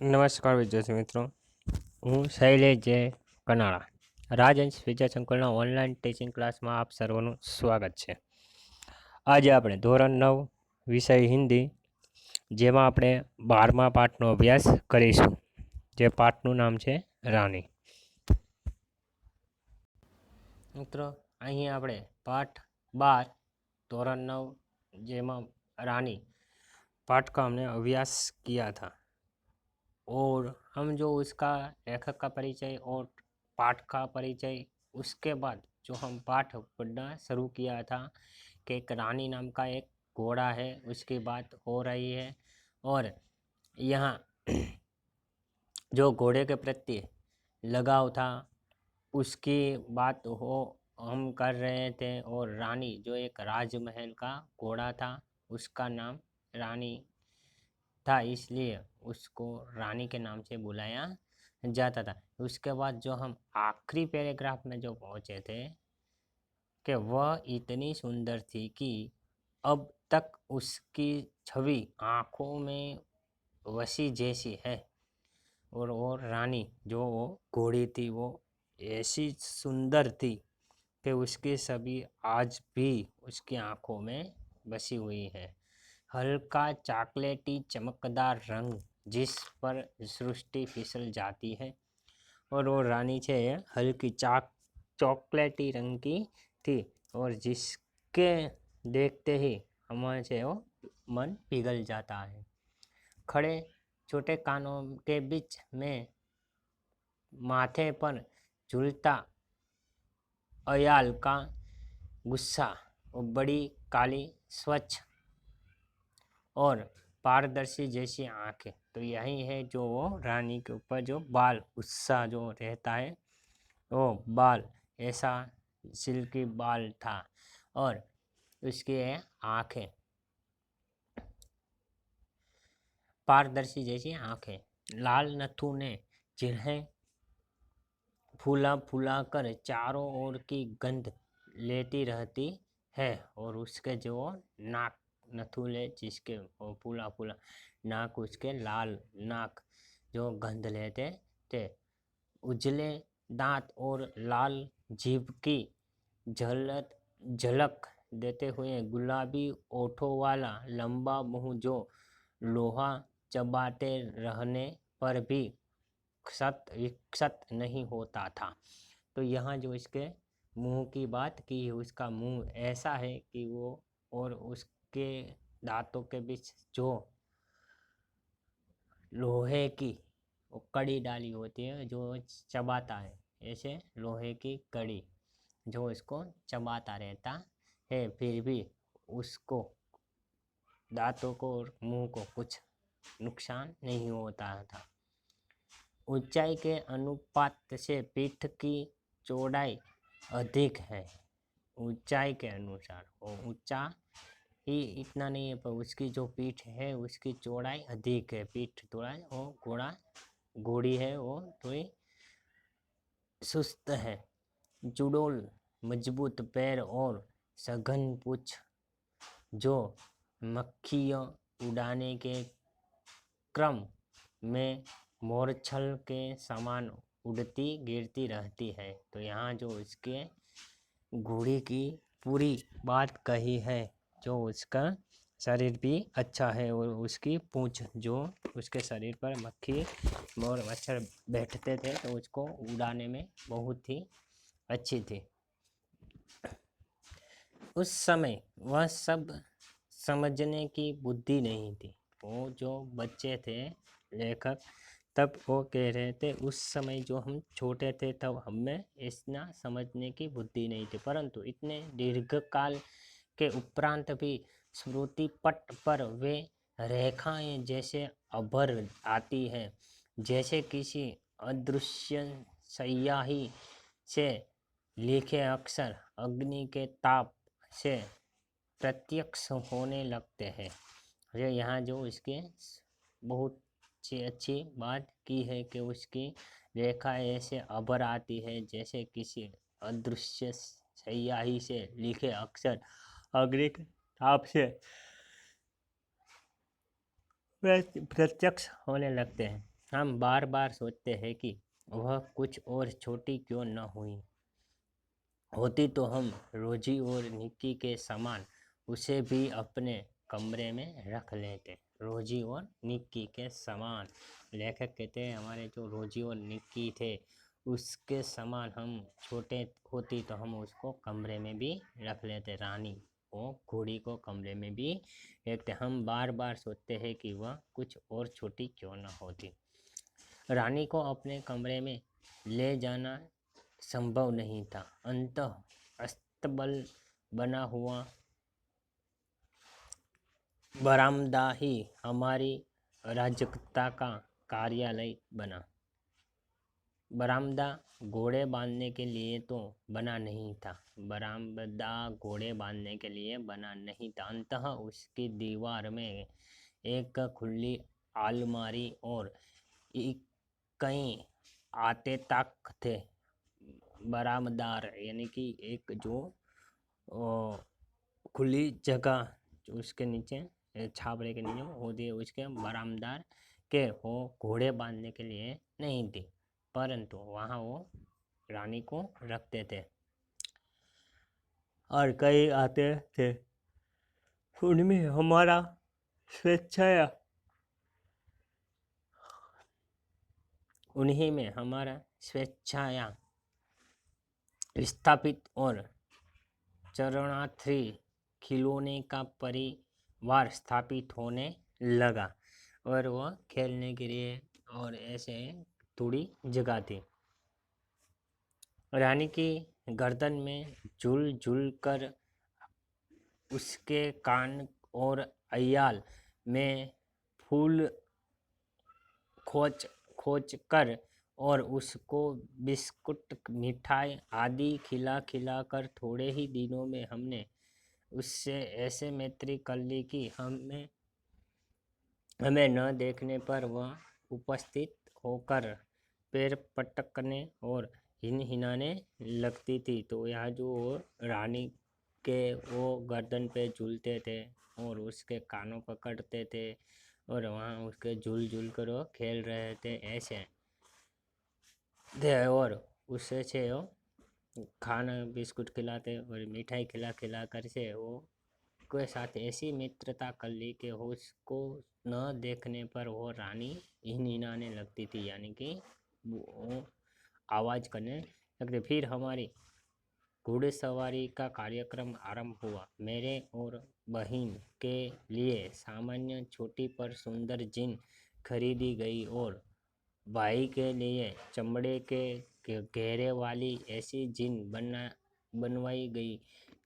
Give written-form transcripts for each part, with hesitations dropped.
નમસ્કાર વિદ્યાર્થી મિત્રો, હું શૈલેષ જે કનાળા રાજહંસ વિદ્યા સંકુલના ઓનલાઈન ટીચિંગ ક્લાસમાં આપ સર્વનું સ્વાગત છે. આજે આપણે ધોરણ 9 વિષય હિન્દી, જેમાં આપણે 12મા પાઠનો અભ્યાસ કરીશું. જે પાઠનું નામ છે રાની. મિત્રો, અહીં આપણે पाठ 12 धोरण 9 જેમાં रानी पाठ का हमने अभ्यास किया था और हम जो उसका लेखक का परिचय और पाठ का परिचय, उसके बाद जो हम पाठ पढ़ना शुरू किया था कि एक रानी नाम का एक घोड़ा है, उसकी बात हो रही है और यहाँ जो घोड़े के प्रति लगाव था उसकी बात हो हम कर रहे थे। और रानी जो एक राजमहल का घोड़ा था, उसका नाम रानी था, इसलिए उसको रानी के नाम से बुलाया जाता था। उसके बाद जो हम आखिरी पैराग्राफ में जो पहुँचे थे कि वह इतनी सुंदर थी कि अब तक उसकी छवि आँखों में वसी जैसी है। और वो रानी जो वो घोड़ी थी वो ऐसी सुंदर थी कि उसकी छवि आज भी उसकी आँखों में बसी हुई है। हल्का चॉकलेटी चमकदार रंग जिस पर सृष्टि फिसल जाती है, और वो रानी छे हल्की चॉकलेटी रंग की थी और जिसके देखते ही हमारे से वो मन पिघल जाता है। खड़े छोटे कानों के बीच में माथे पर झूलता अयाल का गुस्सा और बड़ी काली स्वच्छ और पारदर्शी जैसी आंखें, तो यही है जो वो रानी के ऊपर जो बाल गुस्सा जो रहता है, वो बाल ऐसा सिल्की बाल था और उसकी आंखें पारदर्शी जैसी आंखें। लाल नथु ने जिन्हें फूला फूला कर चारों ओर की गंध लेती रहती है, और उसके जो नाक नथुले जिसके फूला फूला नाक, उसके लाल नाक जो गंध लेते थे, उजले दांत और लाल जीभ की झलक देते हुए गुलाबी ओठों वाला लंबा मुंह जो लोहा चबाते रहने पर भी विकसित नहीं होता था। तो यहाँ जो इसके मुंह की बात की, उसका मुंह ऐसा है कि वो, और उसके दांतों के बीच जो लोहे की वो कड़ी डाली होती है जो चबाता है, ऐसे लोहे की कड़ी जो इसको चबाता रहता है, फिर भी उसको दांतों को और मुंह को कुछ नुकसान नहीं होता था। ऊंचाई के अनुपात से पीठ की चौड़ाई अधिक है। ऊंचाई के अनुसार वो ऊंचा ही इतना नहीं है, पर उसकी जो पीठ है उसकी चौड़ाई अधिक है। पीठ थोड़ा वो घोड़ी है वो थोड़ी सुस्त है। जुड़ोल मजबूत पैर और सघन पूंछ जो मक्खियाँ उड़ाने के क्रम में मोरछल के समान उड़ती गिरती रहती है। तो यहाँ जो इसके घोड़ी की पूरी बात कही है, जो उसका शरीर भी अच्छा है और उसकी पूंछ जो उसके शरीर पर मक्खी और मच्छर बैठते थे तो उसको उड़ाने में बहुत ही अच्छी थी। उस समय वह सब समझने की बुद्धि नहीं थी। वो जो बच्चे थे लेखक तब वो कह रहे थे उस समय जो हम छोटे थे तब हमें इतना समझने की बुद्धि नहीं थी, परंतु इतने दीर्घकाल के उपरांत भी स्मृति पट पर वे रेखाएं जैसे अभर आती है, जैसे किसी अदृश्य स्याही से लिखे अक्षर अग्नि के ताप से प्रत्यक्ष होने लगते हैं। जो यहाँ जो इसके बहुत अच्छी बात की है कि उसकी रेखा ऐसे अभर आती है जैसे किसी अदृश्य स्याही से लिखे अक्षर अग्नि के ताप से प्रत्यक्ष होने लगते हैं। हम बार बार सोचते हैं कि वह कुछ और छोटी क्यों न हुई होती तो हम रोजी और निक्की के समान उसे भी अपने कमरे में रख लेते। रोजी और निक्की के समान, लेखक कहते हैं हमारे जो रोजी और निक्की थे उसके समान हम छोटे होती तो हम उसको कमरे में भी रख लेते। रानी को घोड़ी को कमरे में भी रखते। हम बार बार सोचते हैं कि वह कुछ और छोटी क्यों न होती। रानी को अपने कमरे में ले जाना संभव नहीं था। अंतः अस्तबल बना हुआ बरामदा ही हमारी अराजकता का कार्यालय बना। बरामदा घोड़े बांधने के लिए तो बना नहीं था। बरामदा घोड़े बांधने के लिए बना नहीं था। अंततः उसकी दीवार में एक खुली अलमारी और कई आते तक थे। बरामदार यानी कि एक जो खुली जगह उसके नीचे छाबड़े के नीचे होती है उसके बरामदार के वो घोड़े बांधने के लिए नहीं थी, परंतु वहाँ वो रानी को रखते थे और कई आते थे। उनमें हमारा स्वेच्छाया उन्हीं में हमारा स्वेच्छाया विस्थापित और चरणार्थी खिलौने का परिवार स्थापित होने लगा और वह खेलने के लिए और ऐसे थोड़ी जगह थी। रानी की गर्दन में झूल झूल कर उसके कान और अय्याल में फूल खोज खोज कर और उसको बिस्कुट मिठाई आदि खिला खिला कर थोड़े ही दिनों में हमने उससे ऐसे मैत्री कर ली कि हमें न देखने पर वह उपस्थित होकर पैर पटकने और हिनहिनाने लगती थी। तो यहाँ जो रानी के वो गर्दन पे झूलते थे और उसके कानों पकड़ते थे और वहाँ उसके झूल झूल कर वो खेल रहे थे ऐसे थे और उससे से वो खाना बिस्कुट खिलाते और मिठाई खिला खिला कर से वो के साथ ऐसी मित्रता कर ली कि उसको न देखने पर वो रानी हिनहिनाने लगती थी, यानी कि वो आवाज़ करने लगती। फिर हमारी घुड़सवारी का कार्यक्रम आरंभ हुआ। मेरे और बहन के लिए सामान्य छोटी पर सुंदर जीन खरीदी गई और भाई के लिए चमड़े के घेरे वाली ऐसी जीन बनवाई गई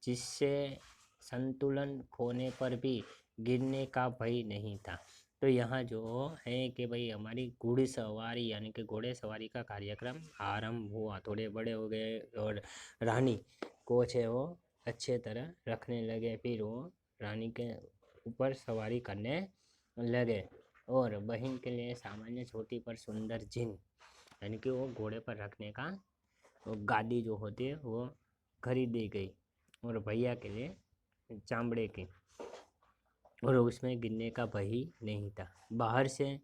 जिससे संतुलन खोने पर भी गिरने का भय नहीं था। तो यहाँ जो है कि भाई हमारी घुड़सवारी यानी कि घोड़े सवारी का कार्यक्रम आरंभ हुआ। थोड़े बड़े हो गए और रानी को है वो अच्छे तरह रखने लगे। फिर वो रानी के ऊपर सवारी करने लगे और बहन के लिए सामान्य छोटी पर सुंदर जीन यानी कि वो घोड़े पर रखने का वो गाड़ी जो होती है वो खरीदी गई और भैया के लिए चामड़े की और उसमें गिरने का भय ही नहीं था। बाहर से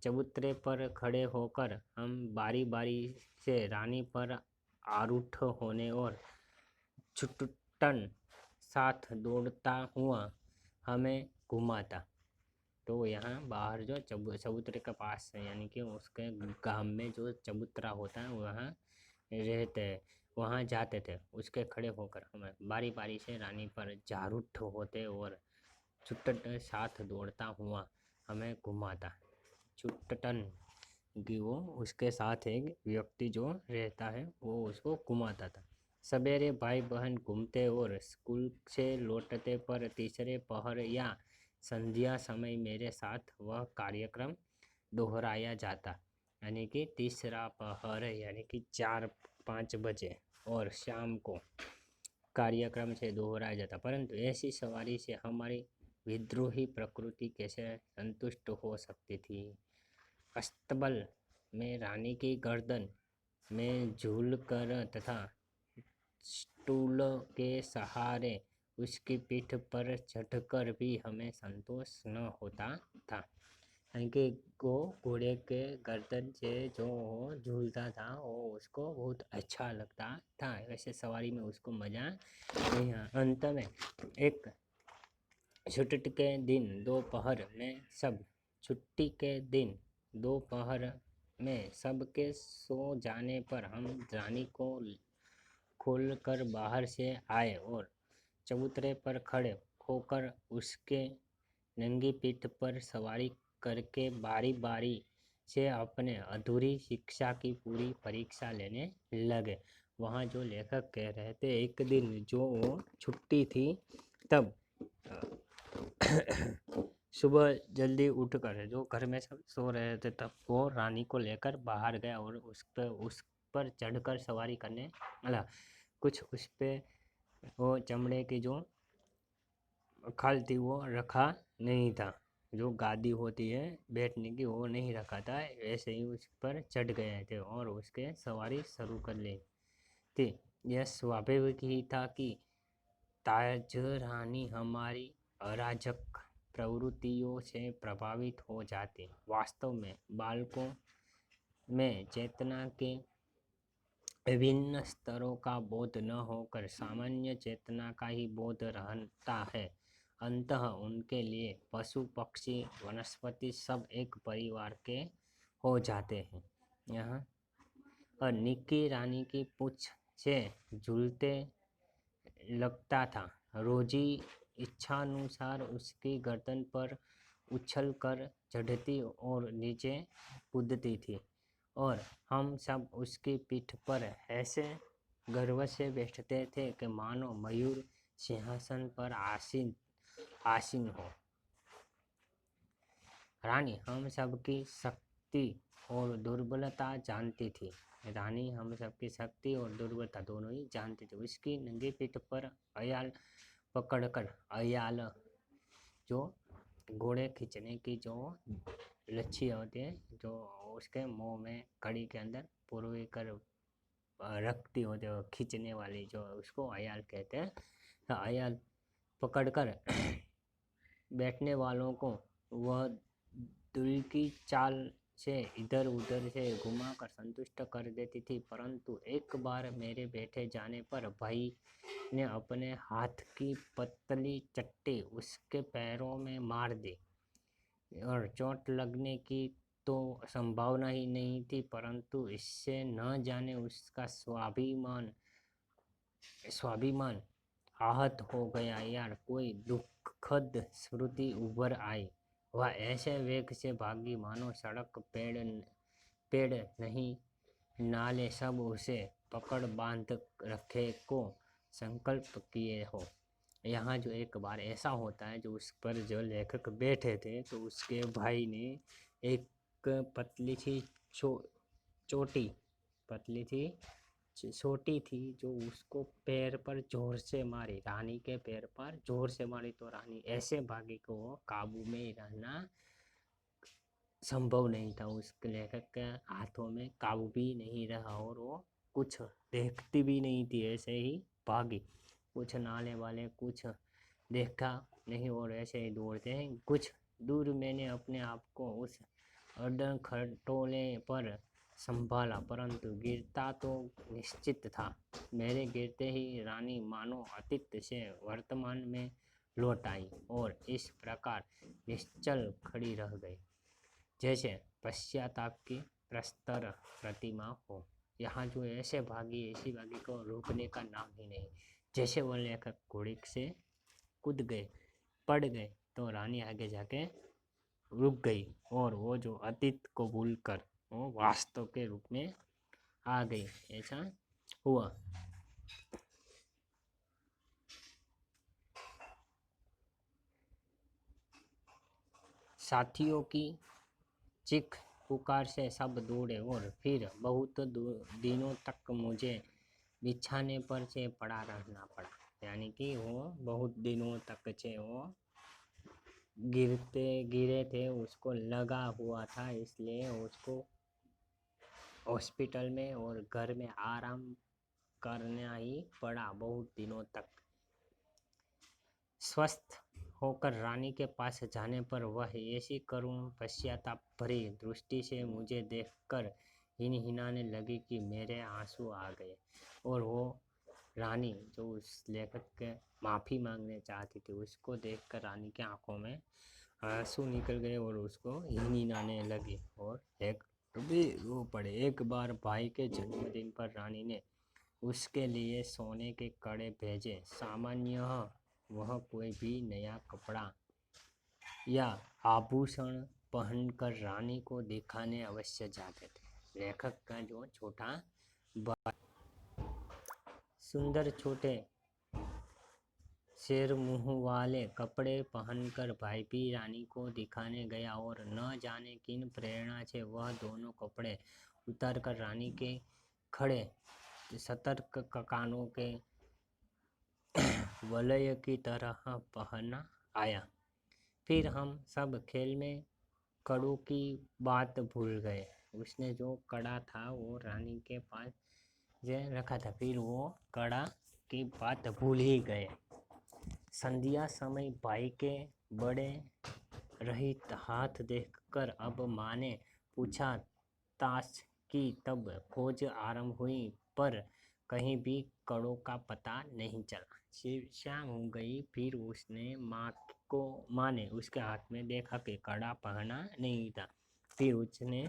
चबूतरे पर खड़े होकर हम बारी बारी से रानी पर आरूढ़ होने और छुट्टन साथ दौड़ता हुआ हमें घुमाता। तो यहाँ बाहर जो चबूतरे के पास है यानी कि उसके गांव में जो चबूतरा होता है वहाँ रहते हैं, वहाँ जाते थे। उसके खड़े होकर हमें बारी बारी से रानी पर जारूठ होते और छुट्टन साथ दौड़ता हुआ हमें घुमाता। छुट्टन कि वो उसके साथ एक व्यक्ति जो रहता है वो उसको घुमाता था। सवेरे भाई बहन घूमते और स्कूल से लौटते पर तीसरे पहर या संध्या समय मेरे साथ वह कार्यक्रम दोहराया जाता, यानी कि तीसरा पहर यानी कि 4-5 बजे और शाम को कार्यक्रम से दोहराया जाता। परंतु ऐसी सवारी से हमारी विद्रोही प्रकृति कैसे संतुष्ट हो सकती थी। अस्तबल में रानी की गर्दन में झूल कर तथा स्टूल के सहारे उसकी पीठ पर चढ़कर भी हमें संतोष न होता था। यानी कि घोड़े के गर्दन से जो वो झूलता था वो उसको बहुत अच्छा लगता था। वैसे सवारी में उसको मज़ा नहीं आया। अंत में एक छुट्टी के दिन दोपहर में सब छुट्टी के दिन दोपहर में सबके सो जाने पर हम रानी को खोलकर बाहर से आए और चबूतरे पर खड़े होकर उसके नंगी पीठ पर सवारी करके बारी बारी से अपने अधूरी शिक्षा की पूरी परीक्षा लेने लगे। वहाँ जो लेखक कह रहे थे, एक दिन जो छुट्टी थी तब सुबह जल्दी उठकर जो घर में सब सो रहे थे तब वो रानी को लेकर बाहर गया और उस पर चढ़कर सवारी करने लगा। कुछ उस पे वो चमड़े की जो खल थी वो रखा नहीं था, जो गादी होती है बैठने की वो नहीं रखा था, ऐसे ही उस पर चढ़ गए थे और उसके सवारी शुरू कर ली थी। यह स्वाभाविक ही था कि ताज रानी हमारी अराजक प्रवृत्तियों से प्रभावित हो जाती। वास्तव में बालकों में चेतना के विभिन्न स्तरों का बोध न होकर सामान्य चेतना का ही बोध रहता है। अंततः उनके लिए पशु पक्षी वनस्पति सब एक परिवार के हो जाते हैं। यहाँ और निक्की रानी की पूंछ से झूलते लगता था। रोजी इच्छानुसार उसकी गर्दन पर उछलकर चढ़ती और नीचे कूदती थी और हम सब उसकी पीठ पर ऐसे गर्व से बैठते थे कि मानो मयूर सिंहासन पर आसीन हो। रानी हम सबकी शक्ति और दुर्बलता जानती थी। रानी हम सबकी शक्ति और दुर्बलता दोनों ही जानती थी। उसकी नंगी पीठ पर अयाल पकड़कर, अयाल जो घोड़े खींचने की जो लच्छी होती है, जो उसके मुंह में कड़ी के अंदर पूर्वी कर रखती होती है, खींचने वाली, जो उसको अयाल कहते हैं। तो अयाल पकड़कर बैठने वालों को वह दिल की चाल से इधर उधर से घुमाकर संतुष्ट कर देती थी। परंतु एक बार मेरे बैठे जाने पर भाई ने अपने हाथ की पतली चट्टी उसके पैरों में मार दी और चोट लगने की तो संभावना ही नहीं थी, परंतु इससे न जाने उसका स्वाभिमान आहत हो गया। यार, कोई दुखद स्मृति उभर आई। वह ऐसे वेग से भागी मानो सड़क पेड़ नहीं नाले सब उसे पकड़ बांध रखे को संकल्प किए हो। यहाँ जो एक बार ऐसा होता है, जो उस पर जो लेखक बैठे थे तो उसके भाई ने एक पतली सी चोटी पतली थी छोटी थी जो उसको पैर पर जोर से मारी, रानी के पैर पर जोर से मारी तो रानी ऐसे भागी को वो काबू में रहना संभव नहीं था। उस लेखक के हाथों में काबू भी नहीं रहा और वो कुछ देखती भी नहीं थी, ऐसे ही भागी। कुछ नाले वाले कुछ देखा नहीं और ऐसे ही दौड़ते हैं। कुछ दूर मैंने अपने आप को उस अड़ंग खटोले पर संभाला, परंतु गिरता तो निश्चित था। मेरे गिरते ही रानी मानो अतीत से वर्तमान में लौट आई और इस प्रकार निश्चल खड़ी रह गई, जैसे पश्चाताप की प्रस्तर प्रतिमा हो। यहाँ जो ऐसी भागी को रोकने का नाम ही नहीं। जैसे वो लेखक घोड़े से कूद गए, पड़ गए, तो रानी आगे जाके रुक गई और वो जो अतीत को भूलकर वो वास्तव के रूप में आ गई। ऐसा हुआ। साथियों की चीख पुकार से सब दौड़े और फिर बहुत दिनों तक मुझे बिछाने पर से पड़ा रहना पड़ा। यानी कि वो बहुत दिनों तक से वो गिरे थे, उसको लगा हुआ था, इसलिए उसको हॉस्पिटल में और घर में आराम करना ही पड़ा बहुत दिनों तक। स्वस्थ होकर रानी के पास जाने पर वह ऐसी करुण पश्चाताप भरी दृष्टि से मुझे देखकर हिनहिनाने लगी कि मेरे आंसू आ गए। और वो रानी जो उस लेखक के माफ़ी मांगने चाहती थी, उसको देखकर रानी की आंखों में आंसू निकल गए और उसको हिनहिनाने लगी और एक भी रो पड़े। एक बार भाई के जन्मदिन पर रानी ने उसके लिए सोने के कड़े भेजे। सामान्यतः वह कोई भी नया कपड़ा या आभूषण पहनकर रानी को दिखाने अवश्य जाते थे। लेखक का जो छोटा भाई सुंदर छोटे शेर मुंह वाले कपड़े पहनकर भाई रानी को दिखाने गया और न जाने किन प्रेरणा से वह दोनों कपड़े उतारकर रानी के खड़े सतर्क कानों के वलय की तरह पहना आया। फिर हम सब खेल में कड़ों की बात भूल गए। उसने जो कड़ा था वो रानी के पास रखा था, फिर वो कड़ा की बात भूल ही गए। संध्या समय भाई के बड़े रहित हाथ देखकर अब माँ ने पूछा ताश की तब खोज आरंभ हुई, पर कहीं भी कड़ों का पता नहीं चला। शाम हो गई, फिर उसने माँ ने उसके हाथ में देखा कि कड़ा पहना नहीं था। फिर उसने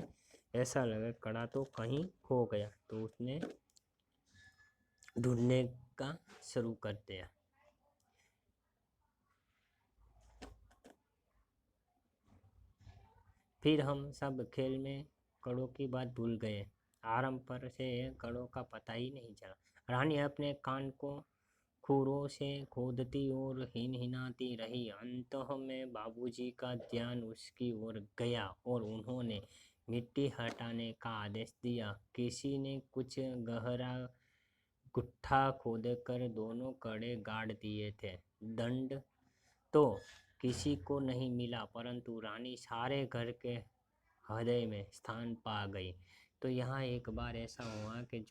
ऐसा लगा कड़ा तो कहीं खो गया, तो उसने ढूंढने का शुरू कर दिया। फिर हम सब खेल में कड़ों की बात भूल गए। आरंभ पर से कड़ों का पता ही नहीं चला। रानी अपने कान को खुरों से खोदती और हिनहिनाती रही। अंततः में बाबूजी का ध्यान उसकी ओर गया और उन्होंने मिट्टी हटाने का आदेश दिया। किसी ने कुछ गहरा गुट्ठा खोदकर दोनों कड़े गाड़ दिए थे। दंड तो किसी को नहीं मिला, परंतु रानी सारे घर के हृदय में स्थान पा गई। तो यहाँ एक बार ऐसा हुआ कि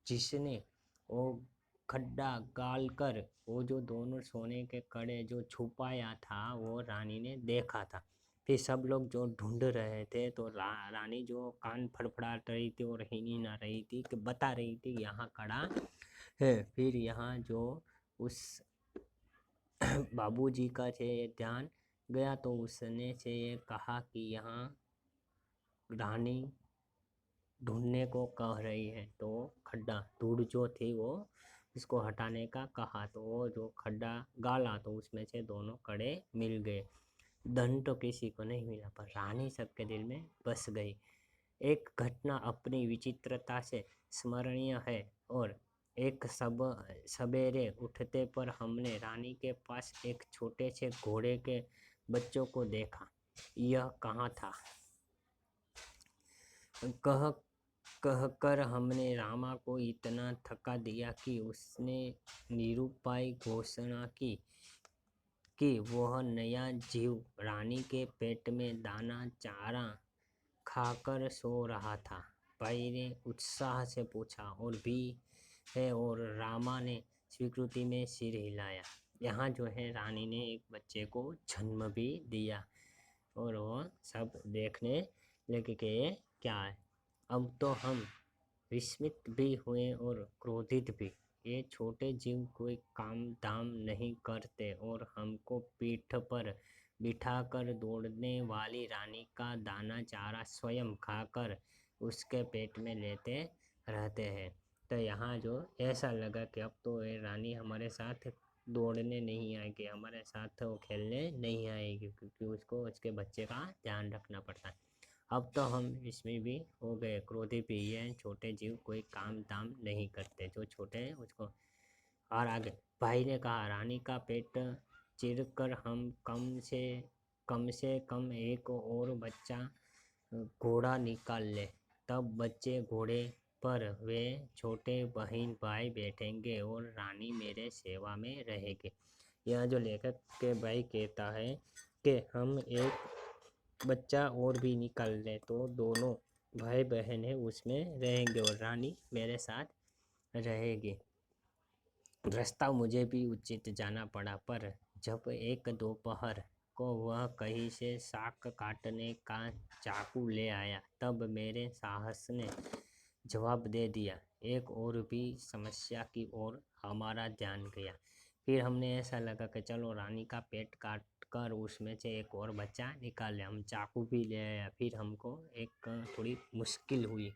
जिसने वो खड्डा गाल कर वो जो दोनों सोने के कड़े जो छुपाया था, वो रानी ने देखा था। फिर सब लोग जो ढूंढ रहे थे, तो रानी जो कान फड़फड़ा रही थी और हिनहिना रही थी कि बता रही थी यहाँ कड़ा है। फिर यहाँ जो उस बाबूजी का से ध्यान गया, तो उसने से ये कहा कि यहाँ रानी ढूंढने को कह रही है। तो खड्डा धूड़ जो थी वो इसको हटाने का कहा, तो वो जो खड्डा गाला तो उसमें से दोनों कड़े मिल गए। धन तो किसी को नहीं मिला, पर रानी सबके दिल में बस गई। एक घटना अपनी विचित्रता से स्मरणीय है। और एक सवेरे उठते पर हमने रानी के पास एक छोटे से घोड़े के बच्चों को देखा। यह कहाँ था कहकर हमने रामा को इतना थका दिया कि उसने निरुपाय घोषणा की कि वह नया जीव रानी के पेट में दाना चारा खाकर सो रहा था। भाई ने उत्साह से पूछा और भी है, और रामा ने स्वीकृति में सिर हिलाया। यहाँ जो है रानी ने एक बच्चे को जन्म भी दिया और वो सब देखने लगे कि ये क्या है। अब तो हम विस्मित भी हुए और क्रोधित भी। ये छोटे जीव कोई काम धाम नहीं करते और हमको पीठ पर बिठाकर दौड़ने वाली रानी का दाना चारा स्वयं खाकर उसके पेट में लेते रहते हैं। तो यहाँ जो ऐसा लगा कि अब तो ये रानी हमारे साथ दौड़ने नहीं आएगी, हमारे साथ वो खेलने नहीं आएगी, क्योंकि उसको उसके बच्चे का ध्यान रखना पड़ता है। अब तो हम इसमें भी हो गए क्रोधी भी। ये छोटे जीव कोई काम दाम नहीं करते, जो छोटे हैं उसको। और आगे भाई ने कहा रानी का पेट चीरकर हम कम से कम एक और बच्चा घोड़ा निकाल ले, तब बच्चे घोड़े पर वे छोटे बहन भाई बैठेंगे और रानी मेरे सेवा में रहेगी। यह जो लेखक के भाई कहता है कि हम एक बच्चा और भी निकाल ले तो दोनों भाई बहन है उसमें रहेंगे और रानी मेरे साथ रहेगी। रास्ता मुझे भी उचित जाना पड़ा, पर जब एक दोपहर को वह कहीं से साग काटने का चाकू ले आया, तब मेरे साहस ने जवाब दे दिया। एक और भी समस्या की ओर हमारा ध्यान गया। फिर हमने ऐसा लगा कि चलो रानी का पेट काट कर उसमें से एक और बच्चा निकाले। हम चाकू भी ले आया। फिर हमको एक थोड़ी मुश्किल हुई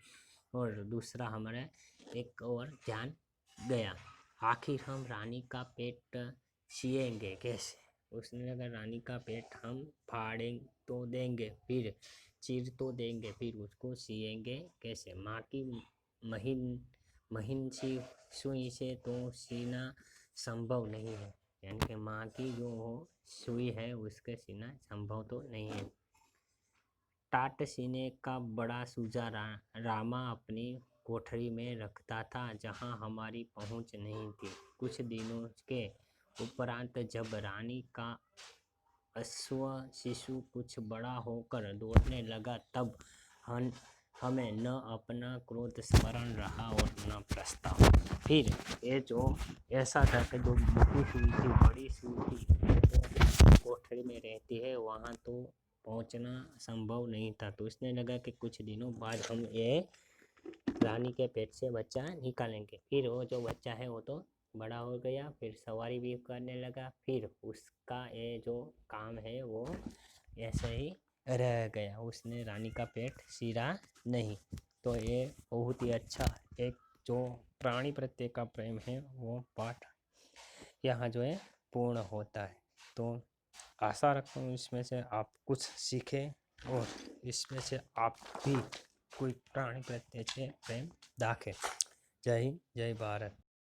और दूसरा हमारा एक और ध्यान गया। आखिर हम रानी का पेट सिएंगे कैसे? उसने लगा रानी का पेट हम फाड़ें तो देंगे, फिर चीर तो देंगे, फिर उसको सिएंगे कैसे? माँ की महीन महीन सी सुई से तो सीना संभव नहीं है। यानी कि माँ की जो सुई है उसके सीना संभव तो नहीं है। टाट सीने का बड़ा सूजा रामा अपनी कोठरी में रखता था, जहाँ हमारी पहुँच नहीं थी। कुछ दिनों के उपरांत जब रानी का अश्व शिशु कुछ बड़ा होकर दौड़ने लगा, तब हमें न अपना क्रोध स्मरण रहा और न प्रस्ताव। फिर ये जो ऐसा था कि जो मोटी सुई थी, बड़ी सुई थी, जो कोठरी में रहती है, वहाँ तो पहुँचना संभव नहीं था। तो उसने लगा कि कुछ दिनों बाद हम ये रानी के पेट से बच्चा निकालेंगे। फिर वो जो बच्चा है वो तो बड़ा हो गया, फिर सवारी भी करने लगा, फिर उसका ये जो काम है वो ऐसे ही रह गया। उसने रानी का पेट सिरा नहीं। तो ये बहुत ही अच्छा एक जो प्राणी प्रत्यय का प्रेम है वो पाठ यहाँ जो है पूर्ण होता है। तो आशा रखता हूँ इसमें से आप कुछ सीखें और इसमें से आप भी कोई प्राणी प्रत्यय से प्रेम दाखें। जय हिंद, जय भारत।